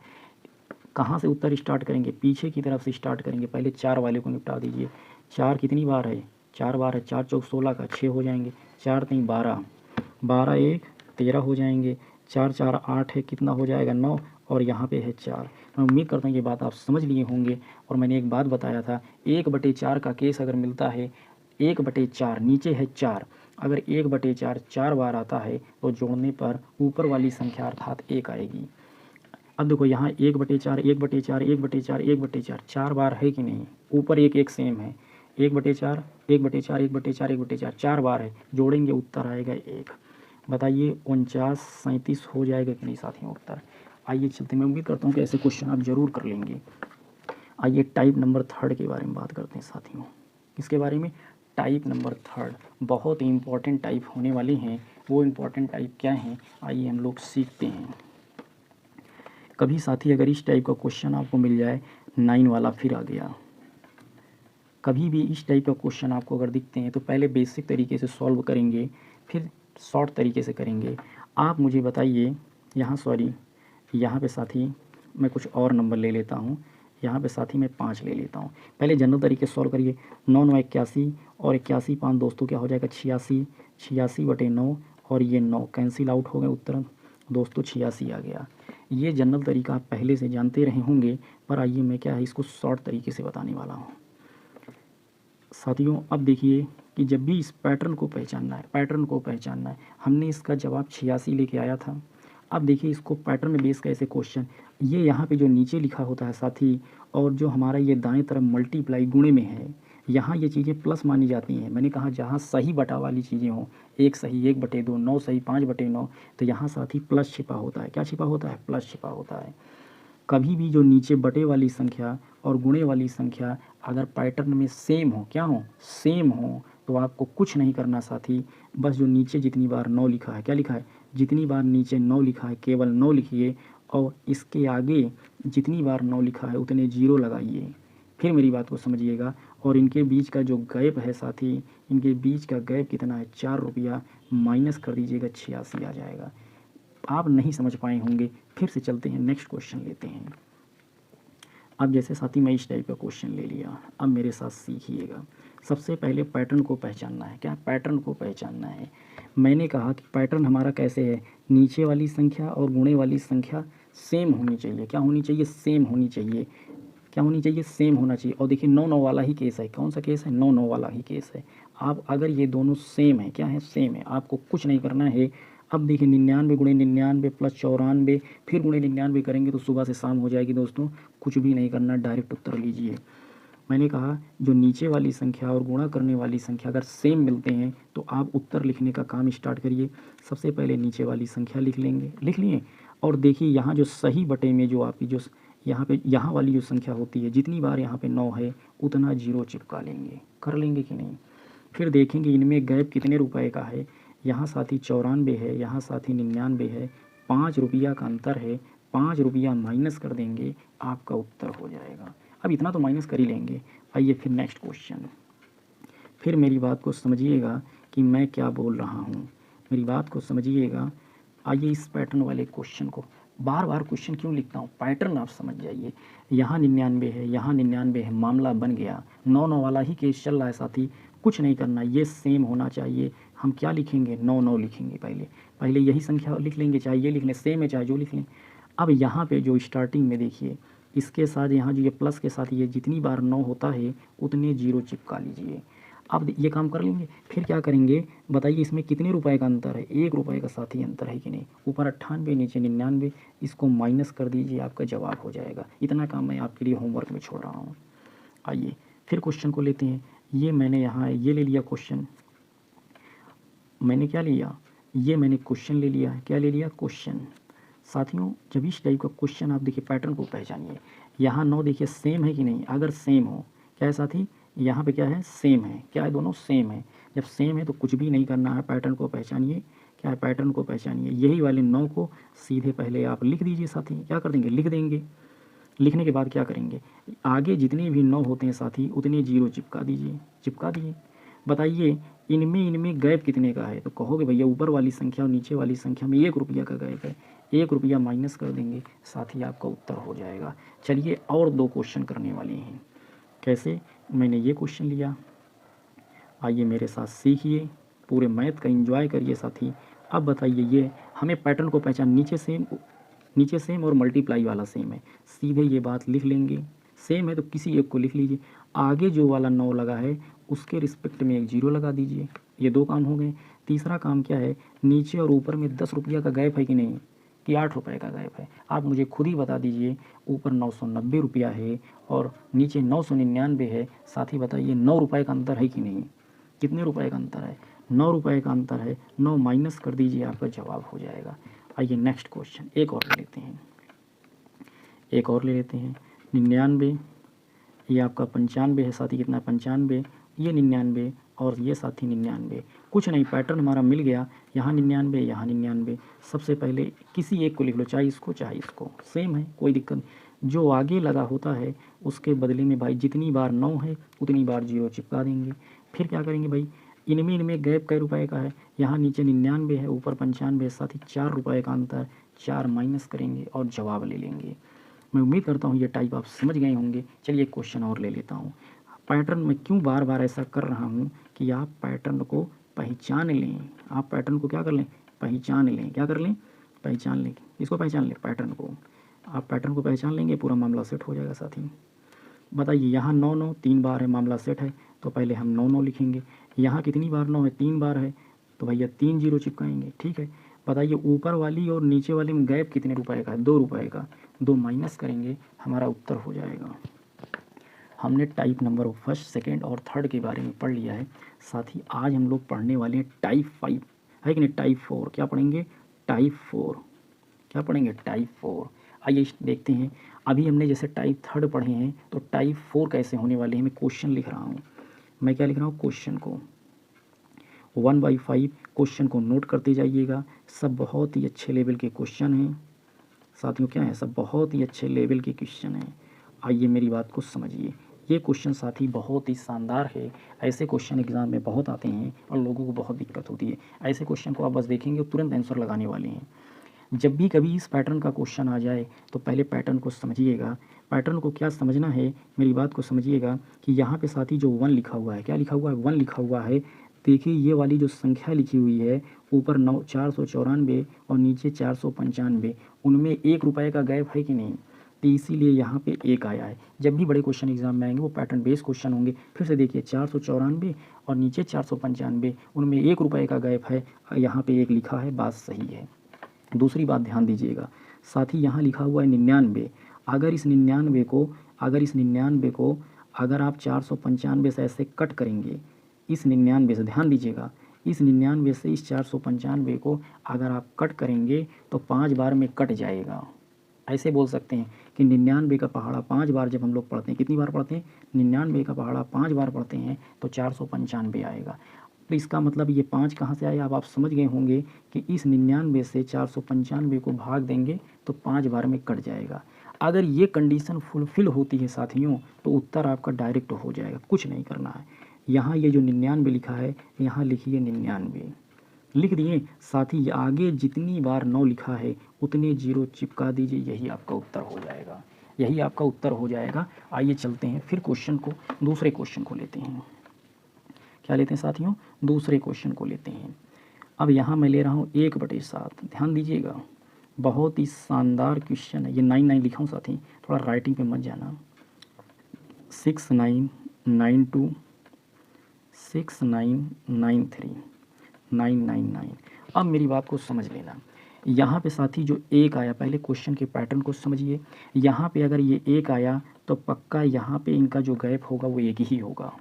कहाँ से उत्तर स्टार्ट करेंगे, पीछे की तरफ से स्टार्ट करेंगे। पहले 4 वाले को निपटा दीजिए। 4 कितनी बार है, 4 बार है। 4 चौक 16 का 6 हो जाएंगे। 4 3 12, 12 1 13 हो जाएंगे। 4 4 8 है, कितना हो जाएगा 9, और यहाँ पे है 4। मैं उम्मीद करता हूँ ये बात आप समझ लिए होंगे। और मैंने एक बात बताया था, 1/4 का केस अगर मिलता है, 1/4 नीचे है 4, अगर 1/4 4 बार आता है तो जोड़ने पर ऊपर वाली संख्या अर्थात 1 आएगी। अब देखो यहाँ 1/4 1/4 1/4 1/4 4 बार है कि नहीं, ऊपर 1 1 सेम है। 1/4 1/4 1/4 1/4 4 बार है, जोड़ेंगे उत्तर आएगा 1। बताइए 49 37 हो जाएगा कि नहीं साथियों उत्तर। आइए चलते, मैं उम्मीद करता हूँ कि ऐसे क्वेश्चन आप ज़रूर कर लेंगे। आइए टाइप नंबर 3 के बारे में बात करते हैं साथियों। किसके बारे में, टाइप नंबर 3। बहुत ही इंपॉर्टेंट टाइप होने वाले हैं। वो इंपॉर्टेंट टाइप क्या हैं, आइए हम लोग सीखते हैं। कभी साथी अगर इस टाइप का क्वेश्चन आपको मिल जाए, 9 वाला फिर आ गया, कभी भी इस टाइप का क्वेश्चन आपको अगर दिखते हैं तो पहले बेसिक तरीके से सॉल्व करेंगे, फिर शॉर्ट तरीके से करेंगे। आप मुझे बताइए, यहाँ पे साथी मैं कुछ और नंबर ले लेता हूँ। यहाँ पे साथी मैं 5 ले लेता हूँ। पहले जनरल तरीके से सॉल्व करिए। 9 9 81, और 81 5 दोस्तों क्या हो जाएगा 86, 86/9, और ये 9 कैंसिल आउट हो गए, उत्तर दोस्तों 86 आ गया। ये जनरल तरीका आप पहले से जानते रहे होंगे, पर आइए मैं क्या है इसको शॉर्ट तरीके से बताने वाला हूँ साथियों। अब देखिए कि जब भी इस पैटर्न को पहचानना है, हमने इसका जवाब 86 लेके आया था। अब देखिए इसको पैटर्न में बेस कैसे क्वेश्चन, ये यहाँ पे जो नीचे लिखा होता है साथी, और जो हमारा ये दाएं तरफ मल्टीप्लाई गुणे में है, यहाँ ये चीज़ें प्लस मानी जाती हैं। मैंने कहा जहाँ सही बटा वाली चीज़ें हों, 1 सही 1/2, 9 सही 5/9, तो यहाँ साथी प्लस छिपा होता है। क्या छिपा होता है, प्लस छिपा होता है। कभी भी जो नीचे बटे वाली संख्या और गुणे वाली संख्या अगर पैटर्न में सेम हो, क्या हो, सेम हो, तो आपको कुछ नहीं करना साथी, बस जो नीचे जितनी बार 9 लिखा है, क्या लिखा है, जितनी बार नीचे 9 लिखा है केवल 9 लिखिए, और इसके आगे जितनी बार 9 लिखा है उतने 0 लगाइए। फिर मेरी बात को समझिएगा। और इनके बीच का जो गैप है साथी, इनके बीच का गैप कितना है, 4 रुपया, माइनस कर दीजिएगा 86 आ जाएगा। आप नहीं समझ पाए होंगे, फिर से चलते हैं, नेक्स्ट क्वेश्चन लेते हैं। अब जैसे साथी मैं इस टाइप का क्वेश्चन ले लिया, अब मेरे साथ सीखिएगा। सबसे पहले पैटर्न को पहचानना है। क्या, पैटर्न को पहचानना है। मैंने कहा कि पैटर्न हमारा कैसे है, नीचे वाली संख्या और गुणे वाली संख्या सेम होनी चाहिए। क्या होनी चाहिए, सेम होनी चाहिए। क्या होनी चाहिए, सेम होना चाहिए। और देखिए 9 9 वाला ही केस है। कौन सा केस है, 9 9 वाला ही केस है। आप अगर ये दोनों सेम है, क्या है, सेम है, आपको कुछ नहीं करना है। अब देखिए 99 गुणे 99 प्लस 94, फिर गुणे 99 करेंगे तो सुबह से शाम हो जाएगी दोस्तों। कुछ भी नहीं करना, डायरेक्ट उत्तर लीजिए। मैंने कहा जो नीचे वाली संख्या और गुणा करने वाली संख्या अगर सेम मिलते हैं तो आप उत्तर लिखने का काम स्टार्ट करिए। सबसे पहले नीचे वाली संख्या लिख लेंगे, लिख लिए। और देखिए यहाँ जो सही बटे में जो आपकी जो यहाँ वाली जो संख्या होती है, जितनी बार यहाँ पे 9 है उतना 0 चिपका लेंगे। कर लेंगे कि नहीं। फिर देखेंगे इनमें गैप कितने रुपए का है। यहाँ साथी 94 है, यहाँ साथी 99 है, 5 रुपया का अंतर है। 5 रुपया माइनस कर देंगे, आपका उत्तर हो जाएगा। अब इतना तो माइनस कर ही लेंगे। आइए फिर नेक्स्ट क्वेश्चन। फिर मेरी बात को समझिएगा कि मैं क्या बोल रहा हूँ, मेरी बात को समझिएगा। आइए इस पैटर्न वाले क्वेश्चन को, बार बार क्वेश्चन क्यों लिखता हूँ, पैटर्न आप समझ जाइए। यहाँ 99 है, यहाँ 99 है, मामला बन गया। 9 9 वाला ही केस चल रहा है साथी, कुछ नहीं करना, ये सेम होना चाहिए। हम क्या लिखेंगे, 9 9 लिखेंगे। पहले यही संख्या लिख लेंगे, चाहे ये लिख लें, सेम है चाहे जो लिख लें। अब यहाँ पे जो स्टार्टिंग में देखिए, इसके साथ यहाँ जो ये प्लस के साथ ये जितनी बार 9 होता है उतने 0 चिपका लीजिए। अब ये काम कर लेंगे। फिर क्या करेंगे बताइए, इसमें कितने रुपए का अंतर है, 1 रुपये का साथी अंतर है कि नहीं। ऊपर 98 नीचे 99, इसको माइनस कर दीजिए, आपका जवाब हो जाएगा। इतना काम मैं आपके लिए होमवर्क में छोड़ रहा हूँ। आइए फिर क्वेश्चन को लेते हैं। ये मैंने यहाँ ये ले लिया क्वेश्चन, मैंने क्या लिया, ये मैंने क्वेश्चन ले लिया। क्या ले लिया, क्वेश्चन। साथियों जब इस टाइप का क्वेश्चन आप देखिए, पैटर्न को पहचानिए। यहाँ 9 देखिए सेम है कि नहीं, अगर सेम हो, क्या है साथी, यहाँ पे क्या है, सेम है। क्या है, दोनों सेम है। जब सेम है तो कुछ भी नहीं करना है, पैटर्न को पहचानिए। क्या है, पैटर्न को पहचानिए। यही वाले 9 को सीधे पहले आप लिख दीजिए साथी। क्या कर देंगे, लिख देंगे। लिखने के बाद क्या करेंगे, आगे जितने भी 9 होते हैं साथी उतने 0 चिपका दीजिए। चिपका दिए। बताइए इनमें गैप कितने का है, तो कहोगे भैया ऊपर वाली संख्या और नीचे वाली संख्या में 1 रुपया का गैप है। 1 रुपया माइनस कर देंगे, साथ ही आपका उत्तर हो जाएगा। चलिए और 2 क्वेश्चन करने वाले हैं। कैसे? मैंने ये क्वेश्चन लिया, आइए मेरे साथ सीखिए, पूरे मैथ का एंजॉय करिए साथी। अब बताइए, ये हमें पैटर्न को पहचान, नीचे सेम और मल्टीप्लाई वाला सेम है, सीधे ये बात लिख लेंगे। सेम है तो किसी एक को लिख लीजिए, आगे जो वाला 9 लगा है उसके रिस्पेक्ट में एक 0 लगा दीजिए। ये 2 काम हो गए। तीसरा काम क्या है, नीचे और ऊपर में 10 रुपया का गैप है कि नहीं, कि 8 रुपये का गैप है? आप मुझे खुद ही बता दीजिए। ऊपर 990 रुपया है और नीचे 999 है, साथ ही बताइए 9 रुपये का अंतर है कि नहीं? कितने रुपए का अंतर है? 9 रुपये का अंतर है। 9 माइनस कर दीजिए, आपका जवाब हो जाएगा। आइए नेक्स्ट क्वेश्चन, एक और ले लेते हैं, 99, ये आपका 95 है, साथी कितना 95, ये 99 और ये साथी 99। कुछ नहीं, पैटर्न हमारा मिल गया, यहाँ 99, यहाँ 99। सबसे पहले किसी एक को लिख लो, चाहे इसको चाहे इसको, सेम है, कोई दिक्कत नहीं। जो आगे लगा होता है उसके बदले में भाई जितनी बार 9 है उतनी बार 0 चिपका देंगे। फिर क्या करेंगे भाई, इनमें गैप कै रुपए का है, यहाँ नीचे 99 है, ऊपर 95, साथ ही 4 रुपये का अंतर, 4 माइनस करेंगे और जवाब ले लेंगे। मैं उम्मीद करता हूँ ये टाइप आप समझ गए होंगे। चलिए एक क्वेश्चन और ले लेता हूँ। पैटर्न में क्यों बार बार ऐसा कर रहा हूँ कि आप पैटर्न को पहचान लें। आप पैटर्न को क्या कर लें, पहचान लें। क्या कर लें, पहचान लें। इसको पहचान लें, पैटर्न को। आप पैटर्न को पहचान लेंगे, पूरा मामला सेट हो जाएगा साथी। बताइए, यहाँ 9 9 3 बार है, मामला सेट है, तो पहले हम 9 9 लिखेंगे। यहाँ कितनी बार 9 है, 3 बार है, तो भैया 3 0 चिपकाएंगे। ठीक है, बताइए ऊपर वाली और नीचे वाली में गैप कितने रुपए का है, 2 रुपये का। 2 माइनस करेंगे, हमारा उत्तर हो जाएगा। हमने टाइप नंबर 1, 2 और 3 के बारे में पढ़ लिया है। साथ ही आज हम लोग पढ़ने वाले हैं टाइप 5, है कि नहीं, टाइप 4। क्या पढ़ेंगे, टाइप 4। क्या पढ़ेंगे, टाइप 4। आइए देखते हैं। अभी हमने जैसे टाइप 3 पढ़े हैं, तो टाइप 4 कैसे होने वाले हैं। मैं क्वेश्चन लिख रहा हूँ। मैं क्या लिख रहा हूँ, क्वेश्चन को 1/5 क्वेश्चन को नोट करते जाइएगा। सब बहुत ही अच्छे लेवल के क्वेश्चन हैं साथियों। क्या है, सब बहुत ही अच्छे लेवल के क्वेश्चन हैं। आइए मेरी बात को समझिए। ये क्वेश्चन साथी बहुत ही शानदार है। ऐसे क्वेश्चन एग्जाम में बहुत आते हैं और लोगों को बहुत दिक्कत होती है। ऐसे क्वेश्चन को आप बस देखेंगे और तुरंत आंसर लगाने वाले हैं। जब भी कभी इस पैटर्न का क्वेश्चन आ जाए तो पहले पैटर्न को समझिएगा। पैटर्न को क्या समझना है, मेरी बात को समझिएगा कि यहाँ पे साथी जो 1 लिखा हुआ है, क्या लिखा हुआ है, 1 लिखा हुआ है। देखिए ये वाली जो संख्या लिखी हुई है, ऊपर 494 और नीचे 495, उनमें 1 रुपये का गैप है कि नहीं, तो इसीलिए यहाँ पे 1 आया है। जब भी बड़े क्वेश्चन एग्जाम में आएंगे वो पैटर्न बेस्ड क्वेश्चन होंगे। फिर से देखिए 494 और नीचे 495, उनमें 1 रुपये का गैप है, यहाँ पे 1 लिखा है, बात सही है। दूसरी बात ध्यान दीजिएगा, साथ ही यहाँ लिखा हुआ है 99। अगर इस 99 को अगर आप 495 से ऐसे कट करेंगे, इस 99 से, ध्यान दीजिएगा, इस 99 से इस 495 को अगर आप कट करेंगे तो 5 बार में कट जाएगा। ऐसे बोल सकते हैं कि 99 का पहाड़ा 5 बार जब हम लोग पढ़ते हैं, कितनी बार पढ़ते हैं, 99 का पहाड़ा 5 बार पढ़ते हैं तो 495 आएगा। तो इसका मतलब ये 5 कहाँ से आया, अब आप समझ गए होंगे कि इस 99 से 495 को भाग देंगे तो 5 बार में कट जाएगा। अगर ये कंडीशन फुलफिल होती है साथियों तो उत्तर आपका डायरेक्ट हो जाएगा, कुछ नहीं करना है। यहाँ ये जो 99 लिखा है, यहाँ लिखिए 99, लिख दिए। साथी आगे जितनी बार 9 लिखा है उतने 0 चिपका दीजिए, यही आपका उत्तर हो जाएगा, यही आपका उत्तर हो जाएगा। आइए चलते हैं फिर क्वेश्चन को, दूसरे क्वेश्चन को लेते हैं। क्या लेते हैं साथियों, दूसरे क्वेश्चन को लेते हैं। अब यहाँ मैं ले रहा हूँ 1/7, ध्यान दीजिएगा, बहुत ही शानदार क्वेश्चन है। ये 99 लिखा हूँ साथी, थोड़ा राइटिंग पे मत जाना। 6992 6993 999। अब मेरी बात को समझ लेना, यहाँ पे साथी जो 1 आया, पहले क्वेश्चन के पैटर्न को समझिए। यहाँ पे अगर ये 1 आया तो पक्का यहाँ पे इनका जो गैप होगा वो 1 ही होगा।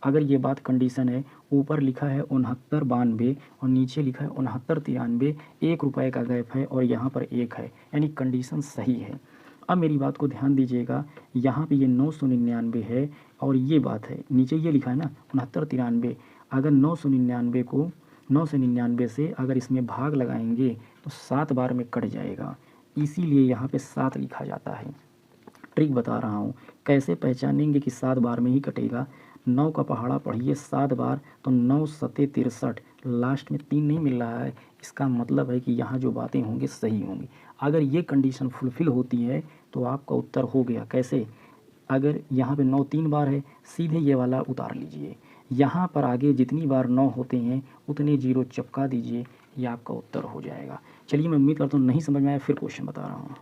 अगर ये बात कंडीशन है, ऊपर लिखा है 6992 और नीचे लिखा है 6993, 1 रुपये का गैप है और यहाँ पर 1 है, यानी कंडीशन सही है। अब मेरी बात को ध्यान दीजिएगा, यहाँ पे ये 999 है और ये बात है, नीचे ये लिखा है ना 6993। अगर 999 को 999 से अगर इसमें भाग लगाएंगे तो 7 बार में कट जाएगा, इसीलिए यहाँ पे 7 लिखा जाता है। ट्रिक बता रहा हूँ, कैसे पहचानेंगे कि 7 बार में ही कटेगा। 9 का पहाड़ा पढ़िए 7 बार तो 9 सते 63, लास्ट में 3 नहीं मिल रहा है, इसका मतलब है कि यहाँ जो बातें होंगी सही होंगी। अगर ये कंडीशन फुलफ़िल होती है तो आपका उत्तर हो गया। कैसे? अगर यहाँ पे 9 3 बार है, सीधे ये वाला उतार लीजिए। यहाँ पर आगे जितनी बार 9 होते हैं उतने जीरो चिपका दीजिए, ये आपका उत्तर हो जाएगा। चलिए मैं उम्मीद करता हूँ नहीं समझ में आया, फिर क्वेश्चन बता रहा हूँ।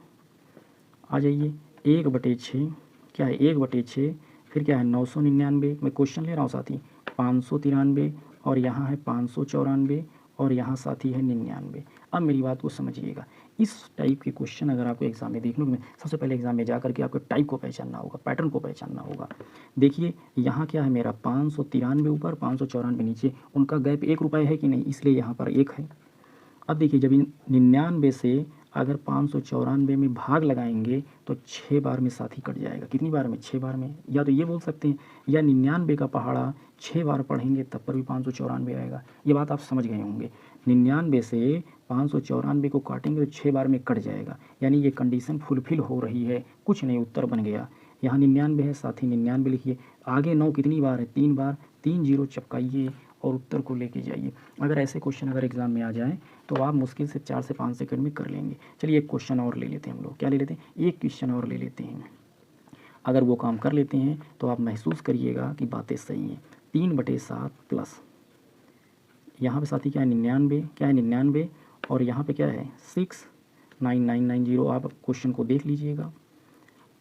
आ जाइए। 1/6 क्या है? 1/6 फिर क्या है? 999। मैं क्वेश्चन ले रहा हूँ साथी। 593 और यहाँ है 594 और यहाँ साथी है 99। अब मेरी बात को समझिएगा। इस टाइप के क्वेश्चन अगर आपको एग्जाम में देखने को मिले, सबसे पहले एग्जाम में जा करके आपको टाइप को पहचानना होगा, पैटर्न को पहचानना होगा। देखिए यहाँ क्या है मेरा 593 ऊपर 594 नीचे, उनका गैप 1 रुपये है कि नहीं, इसलिए यहाँ पर 1 है। अब देखिए जब 99 से अगर 594 में भाग लगाएंगे तो 6 बार में साथी कट जाएगा। कितनी बार में? 6 बार में। या तो ये बोल सकते हैं, या 99 का पहाड़ा 6 बार पढ़ेंगे तब पर भी 594 आएगा। ये बात आप समझ गए होंगे। 99 से 594 को काटेंगे तो 6 बार में कट जाएगा, यानी ये कंडीशन फुलफिल हो रही है। कुछ नहीं, उत्तर बन गया। यहाँ 99 है, साथी 99 लिखिए। आगे 9 कितनी बार है? 3 बार। 3 जीरो चपकाइए और उत्तर को लेके जाइए। अगर ऐसे क्वेश्चन अगर एग्जाम में आ जाए तो आप मुश्किल से 4 से 5 सेकंड में कर लेंगे। चलिए एक क्वेश्चन और ले लेते हैं हम लोग। क्या ले लेते हैं? एक क्वेश्चन और ले लेते हैं। अगर वो काम कर लेते हैं तो आप महसूस करिएगा कि बातें सही हैं। 3/7 प्लस यहाँ पे साथी क्या है? 99। क्या है? 99 और यहाँ पे क्या है? 69990। आप क्वेश्चन को देख लीजिएगा।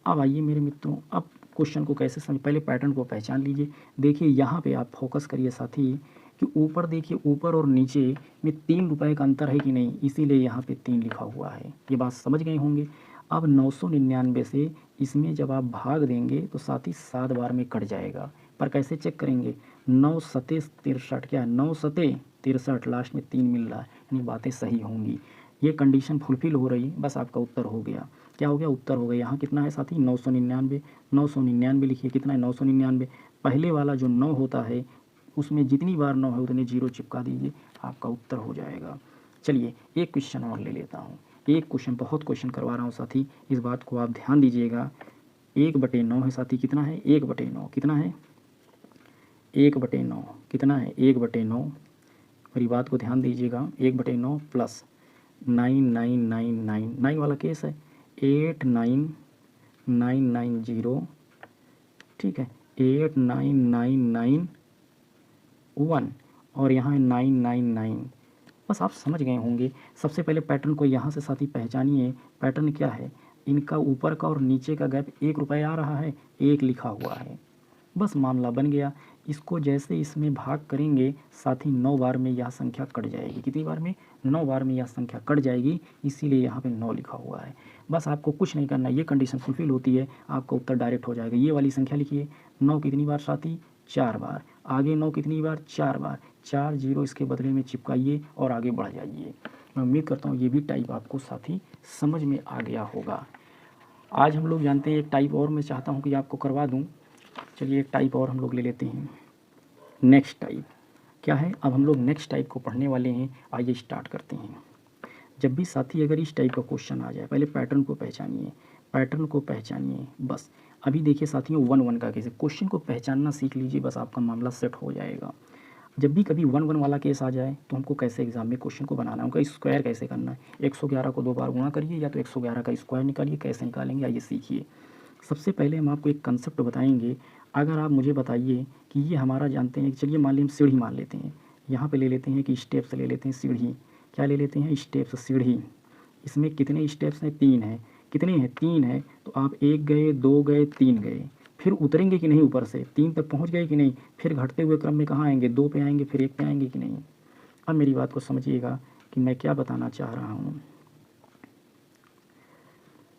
अब आइए मेरे मित्रों, अब क्वेश्चन को कैसे समझ, पहले पैटर्न को पहचान लीजिए। देखिए यहाँ पे आप फोकस करिए साथी कि ऊपर देखिए, ऊपर और नीचे में 3 रुपये का अंतर है कि नहीं, इसीलिए यहाँ पे 3 लिखा हुआ है। ये बात समझ गए होंगे। अब 999 से इसमें जब आप भाग देंगे तो साथी 7 बार में कट जाएगा। पर कैसे चेक करेंगे? 9 सते 63। क्या है? 9 सते 63, लास्ट में 3 मिल रहा है, यानी बातें सही होंगी। ये कंडीशन फुलफिल हो रही, बस आपका उत्तर हो गया। क्या हो गया? उत्तर हो गया। यहाँ कितना है साथी? 999। 999 लिखिए। कितना है? 999। पहले वाला जो 9 होता है उसमें जितनी बार 9 है उतने जीरो चिपका दीजिए, आपका उत्तर हो जाएगा। चलिए एक क्वेश्चन और ले लेता हूँ। एक क्वेश्चन, बहुत क्वेश्चन करवा रहा हूँ साथी, इस बात को आप ध्यान दीजिएगा। 1/9 है साथी। कितना है? 1/9। कितना है? 1/9। कितना है? 1/9। मेरी बात को ध्यान दीजिएगा। 1/9 प्लस 9999 वाला केस है। 89990। ठीक है, 89991 और यहाँ है 999। बस आप समझ गए होंगे। सबसे पहले पैटर्न को यहाँ से साथी पहचानिए। पैटर्न क्या है? इनका ऊपर का और नीचे का गैप 1 रुपया आ रहा है, 1 लिखा हुआ है। बस मामला बन गया। इसको जैसे इसमें भाग करेंगे साथ ही 9 बार में यह संख्या कट जाएगी। कितनी बार में? 9 बार में यह संख्या कट जाएगी, इसीलिए यहाँ पे 9 लिखा हुआ है। बस आपको कुछ नहीं करना, ये कंडीशन फुलफिल होती है, आपका उत्तर डायरेक्ट हो जाएगा। ये वाली संख्या लिखिए। 9 कितनी बार साथी? 4 बार। आगे 9 कितनी बार? 4 बार। 4 जीरो इसके बदले में चिपकाइए और आगे बढ़ जाइए। मैं उम्मीद करता हूँ ये भी टाइप आपको साथी समझ में आ गया होगा। आज हम लोग जानते हैं एक टाइप और मैं चाहता हूँ कि आपको करवा दूँ। चलिए एक टाइप और हम लोग ले लेते हैं। नेक्स्ट टाइप क्या है? अब हम लोग नेक्स्ट टाइप को पढ़ने वाले हैं। आइए स्टार्ट करते हैं। जब भी साथी अगर इस टाइप का क्वेश्चन आ जाए, पहले पैटर्न को पहचानिए, पैटर्न को पहचानिए। बस अभी देखिए साथियों 1 का केस है, क्वेश्चन को पहचानना सीख लीजिए, बस आपका मामला सेट हो जाएगा। जब भी कभी 1 वाला केस आ जाए तो हमको कैसे एग्जाम में क्वेश्चन को बनाना है, उनका स्क्वायर कैसे करना है। 111 को 2 बार गुणा करिए या तो 111 का स्क्वायर निकालिए, कैसे निकालेंगे आइए सीखिए। सबसे पहले हम आपको एक कंसेप्ट बताएंगे। अगर आप मुझे बताइए कि ये हमारा जानते हैं, चलिए मान लीजिए सीढ़ी मान लेते हैं, यहाँ पे ले लेते हैं कि स्टेप्स ले लेते हैं सीढ़ी। क्या ले लेते हैं? स्टेप्स, सीढ़ी। इसमें कितने स्टेप्स हैं? 3 हैं। कितने हैं? 3 है। तो आप 1 गए, 2 गए, 3 गए, फिर उतरेंगे कि नहीं ऊपर से? 3 तक पहुँच गए कि नहीं? फिर घटते हुए क्रम में कहाँ आएंगे? 2 पे आएंगे, फिर 1 पे आएंगे कि नहीं? अब मेरी बात को समझिएगा कि मैं क्या बताना चाह रहा हूँ।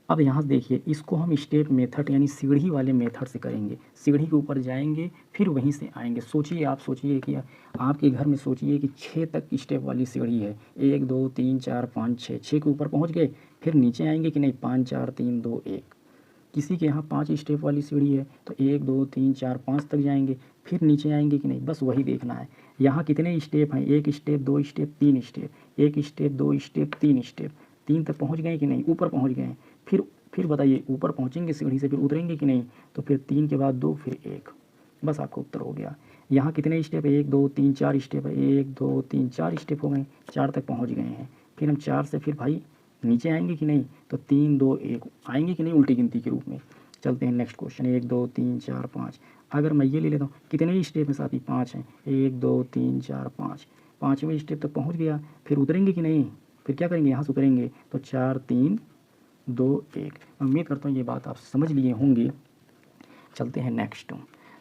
अब यहाँ देखिए, इसको हम स्टेप मेथड यानी सीढ़ी वाले मेथड से करेंगे। सीढ़ी के ऊपर जाएंगे फिर वहीं से आएंगे। सोचिए, आप सोचिए कि आपके घर में सोचिए कि 6 तक स्टेप वाली सीढ़ी है। 1 2 3 4 5 6, 6 के ऊपर पहुँच गए, फिर नीचे आएंगे कि नहीं? 5 4 3 2 1। किसी के यहाँ 5 स्टेप वाली सीढ़ी है तो 1 2 3 4 5 तक जाएंगे, फिर नीचे आएंगे कि नहीं? बस वही देखना है। यहाँ कितने स्टेप हैं? 1 step, 2 step, 3 step, 1 step, 2 step, 3 step. 3 तक पहुँच गए कि नहीं? ऊपर पहुँच गए। फिर बताइए ऊपर पहुँचेंगे सीढ़ी से, फिर उतरेंगे कि नहीं? तो फिर 3 के बाद 2, फिर 1। बस आपका उत्तर हो गया। यहाँ कितने स्टेप है? 1 2 3 4 स्टेप है। 1 2 3 4 स्टेप हो गए, 4 तक पहुँच गए हैं। फिर हम 4 से फिर भाई नीचे आएंगे कि नहीं, तो 3 2 1 आएंगे कि नहीं उल्टी गिनती के रूप में। चलते हैं नेक्स्ट क्वेश्चन, 1 2 3 4 5। अगर मैं ये ले लेता हूँ, कितने स्टेप में साथी, 5 हैं, 1 2 3 4 5, पाँचवें स्टेप तक पहुँच गया, फिर उतरेंगे कि नहीं, फिर क्या करेंगे, यहाँ से उतरेंगे, तो 4 3 2 1। उम्मीद करता हूँ ये बात आप समझ लिए होंगे। चलते हैं नेक्स्ट।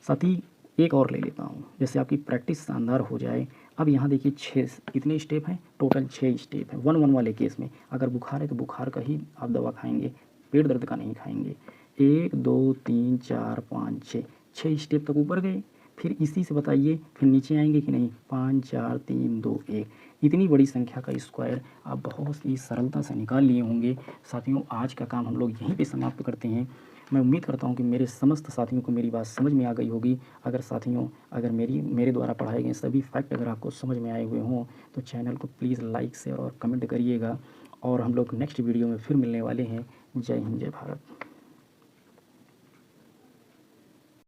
साथी एक और ले लेता हूँ, जैसे आपकी प्रैक्टिस शानदार हो जाए। अब यहाँ देखिए 6 कितने स्टेप हैं, टोटल 6 स्टेप हैं। 1 1 वाले केस में अगर बुखार है तो बुखार का ही आप दवा खाएंगे, पेट दर्द का नहीं खाएंगे। 1 2 3 4 5 6, 6 स्टेप तक ऊपर गए, फिर इसी से बताइए फिर नीचे आएंगे कि नहीं, 5 4 3 2 1। इतनी बड़ी संख्या का स्क्वायर आप बहुत ही सरलता से निकाल लिए होंगे। साथियों आज का काम हम लोग यहीं पे समाप्त करते हैं। मैं उम्मीद करता हूँ कि मेरे समस्त साथियों को मेरी बात समझ में आ गई होगी। अगर साथियों अगर मेरे द्वारा पढ़ाए गए सभी फैक्ट अगर आपको समझ में आए हुए हों तो चैनल को प्लीज़ लाइक शेयर और कमेंट करिएगा। और हम लोग नेक्स्ट वीडियो में फिर मिलने वाले हैं। जय हिंद, जय भारत।